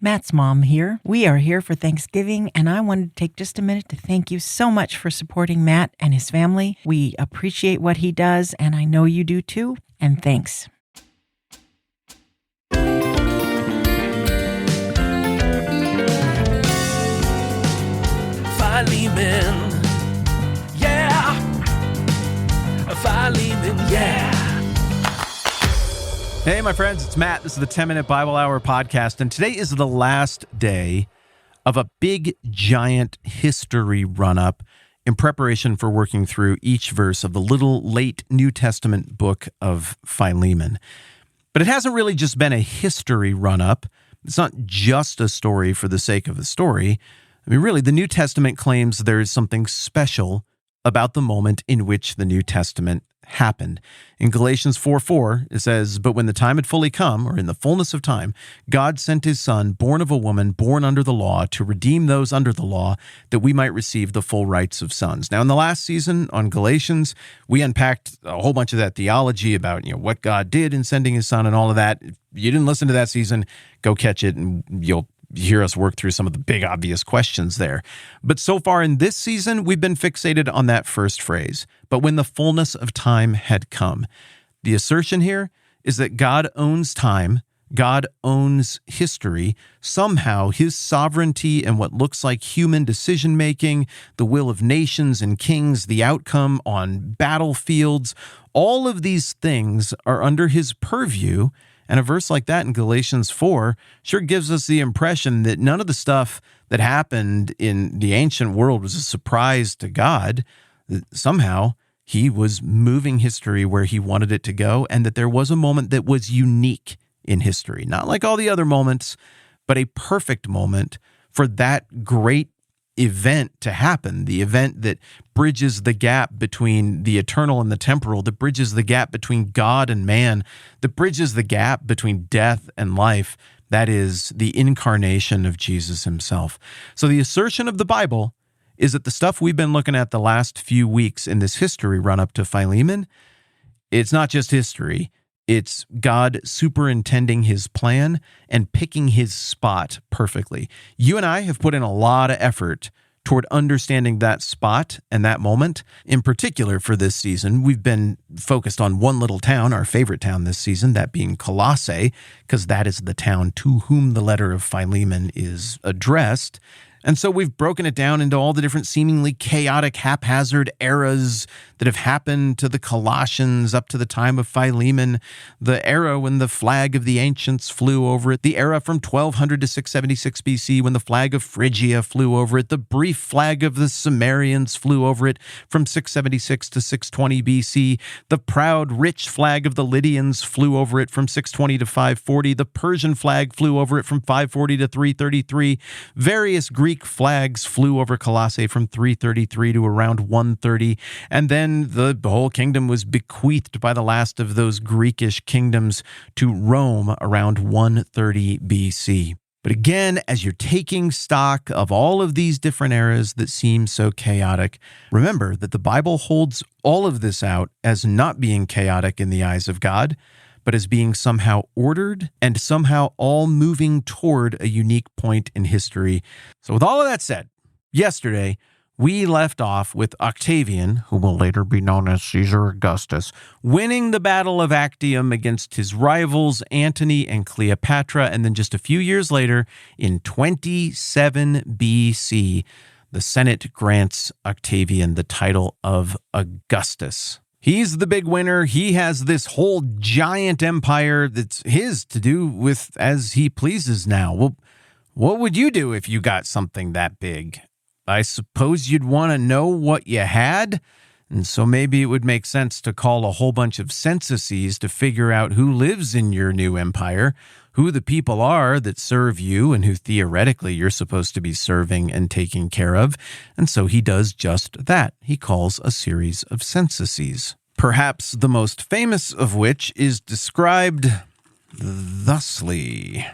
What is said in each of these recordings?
Matt's mom here. We are here for Thanksgiving, and I wanted to take just a minute to thank you so much for supporting Matt and his family. We appreciate what he does, and I know you do too, and thanks. Philemon, yeah. Philemon, yeah. Hey, my friends, it's Matt. This is the 10-Minute Bible Hour podcast, and today is the last day of a big, giant history run-up in preparation for working through each verse of the little late New Testament book of Philemon. But it hasn't really just been a history run-up. It's not just a story for the sake of a story. I mean, really, the New Testament claims there is something special about the moment in which the New Testament happened. In Galatians 4:4, it says, "But when the time had fully come, or in the fullness of time, God sent his Son, born of a woman, born under the law, to redeem those under the law, that we might receive the full rights of sons." Now, in the last season on Galatians, we unpacked a whole bunch of that theology about, what God did in sending his Son and all of that. If you didn't listen to that season, go catch it and you'll hear us work through some of the big obvious questions there. But so far in this season, we've been fixated on that first phrase, "but when the fullness of time had come." The assertion here is that God owns time, God owns history. Somehow his sovereignty and what looks like human decision-making, the will of nations and kings, the outcome on battlefields, all of these things are under his purview. And a verse like that in Galatians 4 sure gives us the impression that none of the stuff that happened in the ancient world was a surprise to God. Somehow he was moving history where he wanted it to go, and that there was a moment that was unique in history. Not like all the other moments, but a perfect moment for that great event to happen, the event that bridges the gap between the eternal and the temporal, that bridges the gap between God and man, that bridges the gap between death and life. That is the incarnation of Jesus himself. So the assertion of the Bible is that the stuff we've been looking at the last few weeks in this history run-up to Philemon, it's not just history. It's God superintending his plan and picking his spot perfectly. You and I have put in a lot of effort toward understanding that spot and that moment. In particular for this season, we've been focused on one little town, our favorite town this season, that being Colossae, because that is the town to whom the letter of Philemon is addressed. And so we've broken it down into all the different seemingly chaotic, haphazard eras that have happened to the Colossians up to the time of Philemon, the era when the flag of the ancients flew over it, the era from 1200 to 676 BC when the flag of Phrygia flew over it, the brief flag of the Sumerians flew over it from 676 to 620 BC, the proud, rich flag of the Lydians flew over it from 620 to 540, the Persian flag flew over it from 540 to 333, various Greek flags flew over Colossae from 333 to around 130, and then the whole kingdom was bequeathed by the last of those Greekish kingdoms to Rome around 130 BC. But again, as you're taking stock of all of these different eras that seem so chaotic, remember that the Bible holds all of this out as not being chaotic in the eyes of God, but as being somehow ordered and somehow all moving toward a unique point in history. So with all of that said, yesterday, we left off with Octavian, who will later be known as Caesar Augustus, winning the Battle of Actium against his rivals Antony and Cleopatra, and then just a few years later, in 27 BC, the Senate grants Octavian the title of Augustus. He's the big winner. He has this whole giant empire that's his to do with as he pleases now. Well, what would you do if you got something that big? I suppose you'd want to know what you had, and so maybe it would make sense to call a whole bunch of censuses to figure out who lives in your new empire, who the people are that serve you and who theoretically you're supposed to be serving and taking care of. And so he does just that. He calls a series of censuses, perhaps the most famous of which is described thusly.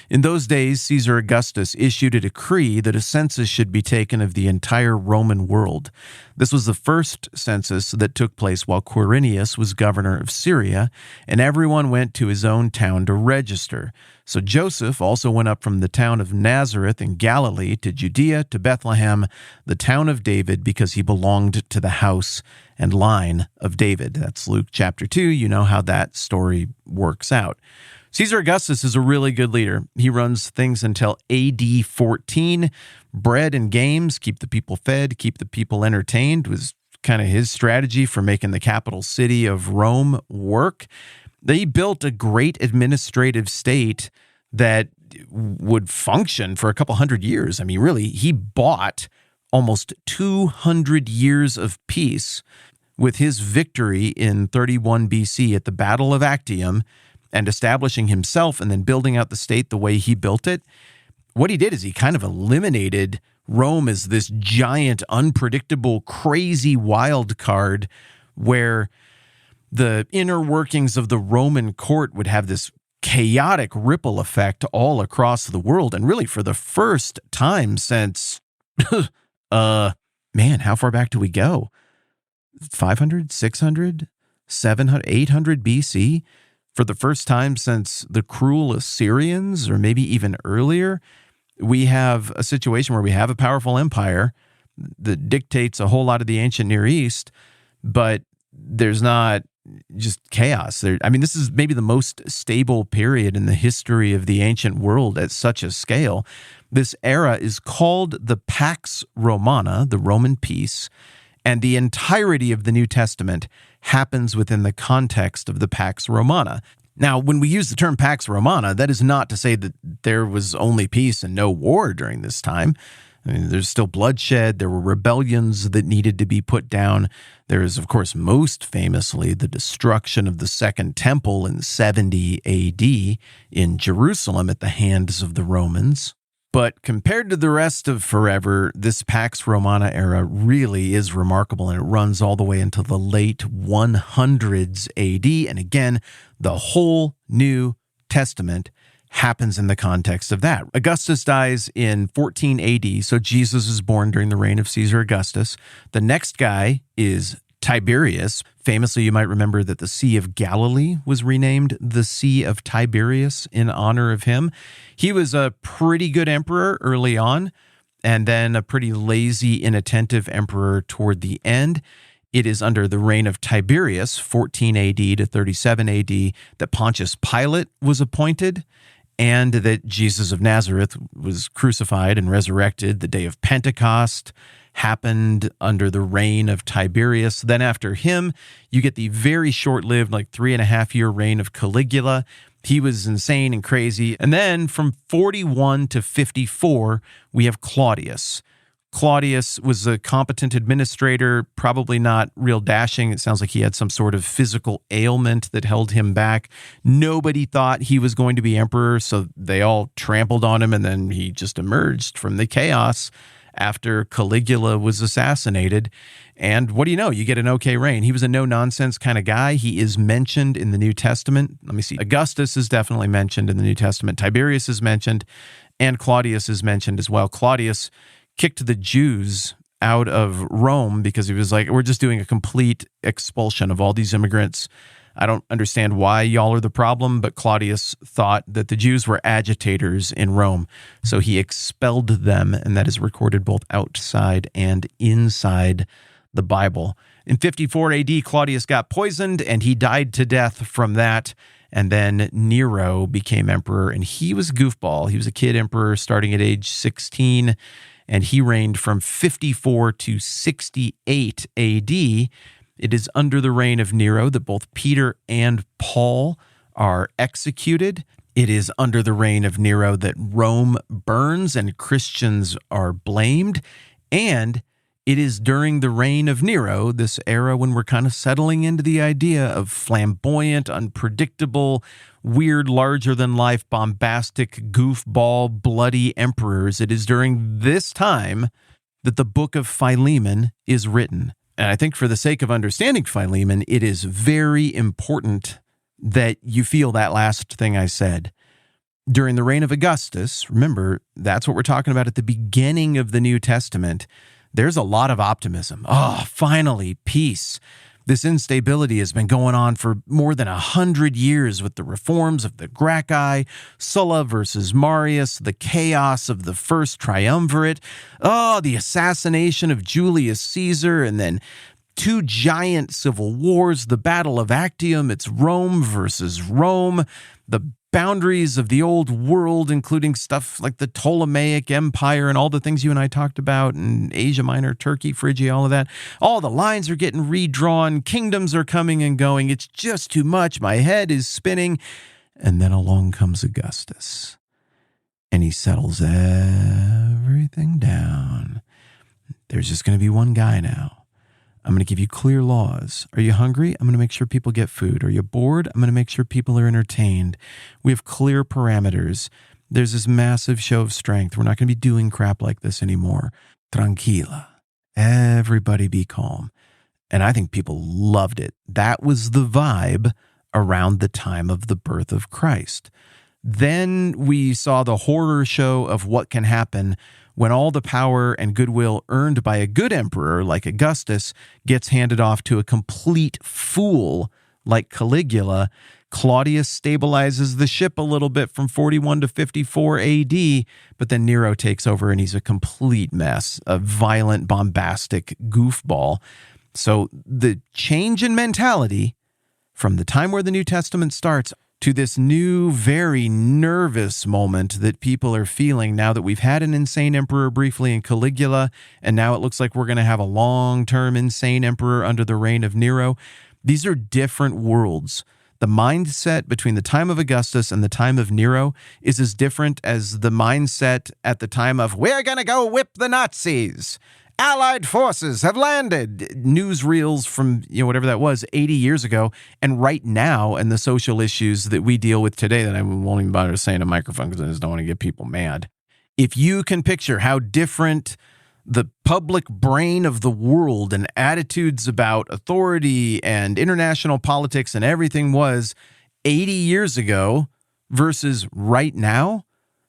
In those days, Caesar Augustus issued a decree that a census should be taken of the entire Roman world. This was the first census that took place while Quirinius was governor of Syria, and everyone went to his own town to register. So Joseph also went up from the town of Nazareth in Galilee to Judea to Bethlehem, the town of David, because he belonged to the house and line of David. That's Luke chapter 2. You know how that story works out. Caesar Augustus is a really good leader. He runs things until AD 14. Bread and games, keep the people fed, keep the people entertained, was kind of his strategy for making the capital city of Rome work. They built a great administrative state that would function for a couple hundred years. I mean, really, he bought almost 200 years of peace with his victory in 31 BC at the Battle of Actium, and establishing himself and then building out the state the way he built it. What he did is he kind of eliminated Rome as this giant, unpredictable, crazy wild card where the inner workings of the Roman court would have this chaotic ripple effect all across the world. And really for the first time since, man, how far back do we go? 500, 600, 700, 800 BC? For the first time since the cruel Assyrians, or maybe even earlier, we have a situation where we have a powerful empire that dictates a whole lot of the ancient Near East, but there's not just chaos. This is maybe the most stable period in the history of the ancient world at such a scale. This era is called the Pax Romana, the Roman peace, and the entirety of the New Testament happens within the context of the Pax Romana. Now, when we use the term Pax Romana, that is not to say that there was only peace and no war during this time. I mean, there's still bloodshed. There were rebellions that needed to be put down. There is, of course, most famously the destruction of the Second Temple in 70 AD in Jerusalem at the hands of the Romans. But compared to the rest of forever, this Pax Romana era really is remarkable, and it runs all the way into the late 100s AD. And again, the whole New Testament happens in the context of that. Augustus dies in 14 AD, so Jesus is born during the reign of Caesar Augustus. The next guy is Tiberius. Famously, you might remember that the Sea of Galilee was renamed the Sea of Tiberius in honor of him. He was a pretty good emperor early on, and then a pretty lazy, inattentive emperor toward the end. It is under the reign of Tiberius, 14 AD to 37 AD, that Pontius Pilate was appointed, and that Jesus of Nazareth was crucified and resurrected. The day of Pentecost happened under the reign of Tiberius. Then after him, you get the very short-lived, 3.5-year reign of Caligula. He was insane and crazy. And then from 41 to 54, we have Claudius. Claudius was a competent administrator, probably not real dashing. It sounds like he had some sort of physical ailment that held him back. Nobody thought he was going to be emperor, so they all trampled on him, and then he just emerged from the chaos after Caligula was assassinated. And what do you know? You get an okay reign. He was a no-nonsense kind of guy. He is mentioned in the New Testament. Let me see. Augustus is definitely mentioned in the New Testament. Tiberius is mentioned, and Claudius is mentioned as well. Claudius kicked the Jews out of Rome because he was like, we're just doing a complete expulsion of all these immigrants. I don't understand why y'all are the problem, but Claudius thought that the Jews were agitators in Rome. So he expelled them, and that is recorded both outside and inside the Bible. In 54 AD, Claudius got poisoned, and he died to death from that. And then Nero became emperor, and he was a goofball. He was a kid emperor starting at age 16, and he reigned from 54 to 68 AD. It is under the reign of Nero that both Peter and Paul are executed. It is under the reign of Nero that Rome burns and Christians are blamed. And it is during the reign of Nero, this era when we're kind of settling into the idea of flamboyant, unpredictable, weird, larger-than-life, bombastic, goofball, bloody emperors. It is during this time that the book of Philemon is written. And I think for the sake of understanding Philemon, it is very important that you feel that last thing I said. During the reign of Augustus, remember, that's what we're talking about at the beginning of the New Testament, there's a lot of optimism. Oh, finally, peace. This instability has been going on for more than 100 years with the reforms of the Gracchi, Sulla versus Marius, the chaos of the first triumvirate, the assassination of Julius Caesar, and then two giant civil wars, the Battle of Actium, it's Rome versus Rome, the boundaries of the old world, including stuff like the Ptolemaic Empire and all the things you and I talked about in Asia Minor, Turkey, Phrygia, all of that. All the lines are getting redrawn. Kingdoms are coming and going. It's just too much. My head is spinning. And then along comes Augustus, and he settles everything down. There's just going to be one guy now. I'm going to give you clear laws. Are you hungry? I'm going to make sure people get food. Are you bored? I'm going to make sure people are entertained. We have clear parameters. There's this massive show of strength. We're not going to be doing crap like this anymore. Tranquila. Everybody be calm. And I think people loved it. That was the vibe around the time of the birth of Christ. Then we saw the horror show of what can happen when all the power and goodwill earned by a good emperor like Augustus gets handed off to a complete fool like Caligula. Claudius stabilizes the ship a little bit from 41 to 54 AD, but then Nero takes over and he's a complete mess, a violent, bombastic goofball. So the change in mentality from the time where the New Testament starts to this new, very nervous moment that people are feeling now that we've had an insane emperor briefly in Caligula, and now it looks like we're going to have a long-term insane emperor under the reign of Nero. These are different worlds. The mindset between the time of Augustus and the time of Nero is as different as the mindset at the time of, we're going to go whip the Nazis. Allied forces have landed. Newsreels from, whatever that was, 80 years ago. And right now, and the social issues that we deal with today that I won't even bother saying on a microphone because I just don't want to get people mad. If you can picture how different the public brain of the world and attitudes about authority and international politics and everything was 80 years ago versus right now,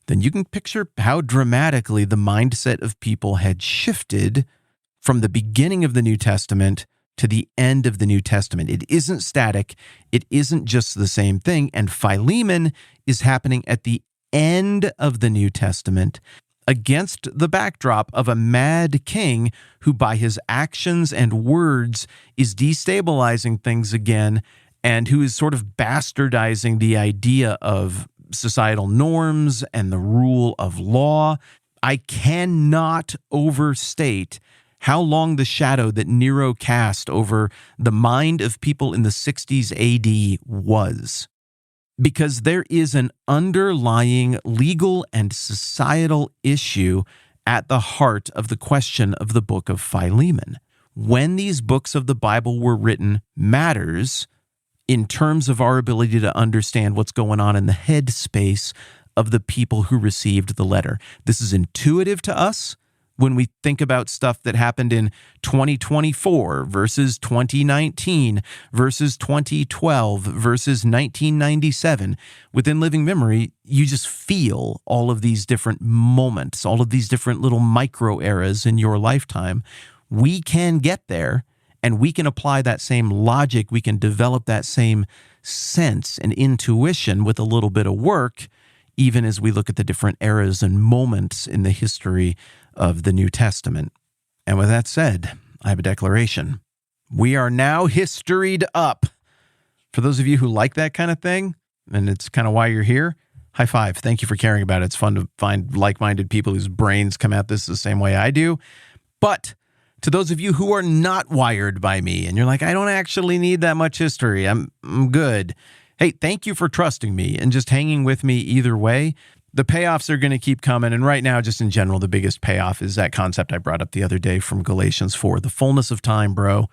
then you can picture how dramatically the mindset of people had shifted from the beginning of the New Testament to the end of the New Testament. It isn't static. It isn't just the same thing. And Philemon is happening at the end of the New Testament against the backdrop of a mad king who by his actions and words is destabilizing things again and who is sort of bastardizing the idea of societal norms and the rule of law. I cannot overstate how long the shadow that Nero cast over the mind of people in the 60s AD was. Because there is an underlying legal and societal issue at the heart of the question of the book of Philemon. When these books of the Bible were written matters in terms of our ability to understand what's going on in the headspace of the people who received the letter. This is intuitive to us when we think about stuff that happened in 2024 versus 2019 versus 2012 versus 1997. Within living memory, you just feel all of these different moments, all of these different little micro eras in your lifetime. We can get there. And we can apply that same logic, we can develop that same sense and intuition with a little bit of work, even as we look at the different eras and moments in the history of the New Testament. And with that said, I have a declaration. We are now historied up. For those of you who like that kind of thing, and it's kind of why you're here, high five. Thank you for caring about it. It's fun to find like-minded people whose brains come at this the same way I do. But to those of you who are not wired by me and you're like, I don't actually need that much history. I'm good. Hey, thank you for trusting me and just hanging with me either way. The payoffs are going to keep coming. And right now, just in general, the biggest payoff is that concept I brought up the other day from Galatians 4, the fullness of time, bro.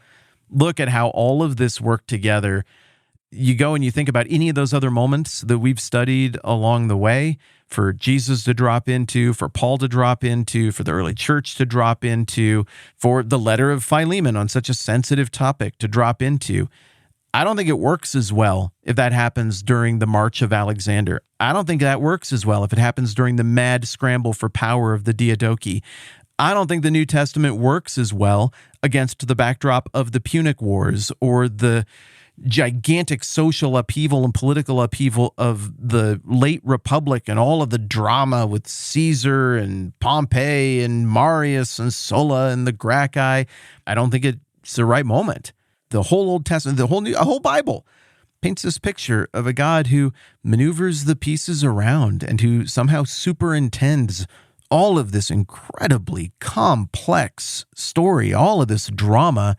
Look at how all of this worked together. You go and you think about any of those other moments that we've studied along the way, for Jesus to drop into, for Paul to drop into, for the early church to drop into, for the letter of Philemon on such a sensitive topic to drop into. I don't think it works as well if that happens during the March of Alexander. I don't think that works as well if it happens during the mad scramble for power of the Diadochi. I don't think the New Testament works as well against the backdrop of the Punic Wars or the gigantic social upheaval and political upheaval of the late Republic and all of the drama with Caesar and Pompey and Marius and Sulla and the Gracchi. I don't think it's the right moment. The whole Old Testament, a whole Bible paints this picture of a God who maneuvers the pieces around and who somehow superintends all of this incredibly complex story, all of this drama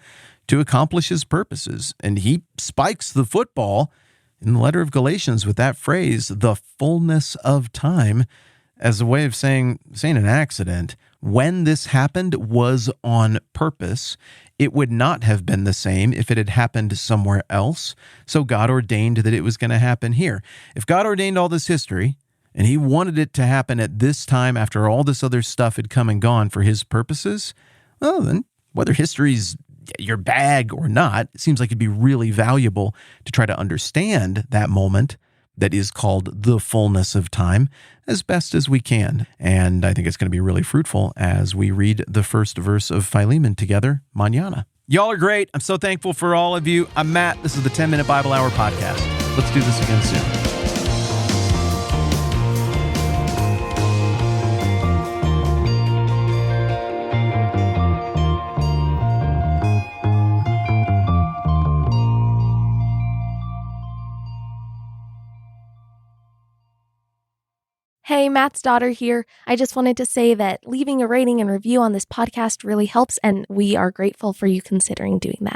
to accomplish his purposes. And he spikes the football in the letter of Galatians with that phrase, the fullness of time, as a way of saying an accident. When this happened was on purpose. It would not have been the same if it had happened somewhere else. So God ordained that it was going to happen here. If God ordained all this history, and he wanted it to happen at this time after all this other stuff had come and gone for his purposes, well, then whether history's your bag or not, it seems like it'd be really valuable to try to understand that moment that is called the fullness of time as best as we can. And I think it's going to be really fruitful as we read the first verse of Philemon together, mañana. Y'all are great. I'm so thankful for all of you. I'm Matt. This is the 10-Minute Bible Hour podcast. Let's do this again soon. Hey, Matt's daughter here. I just wanted to say that leaving a rating and review on this podcast really helps, and we are grateful for you considering doing that.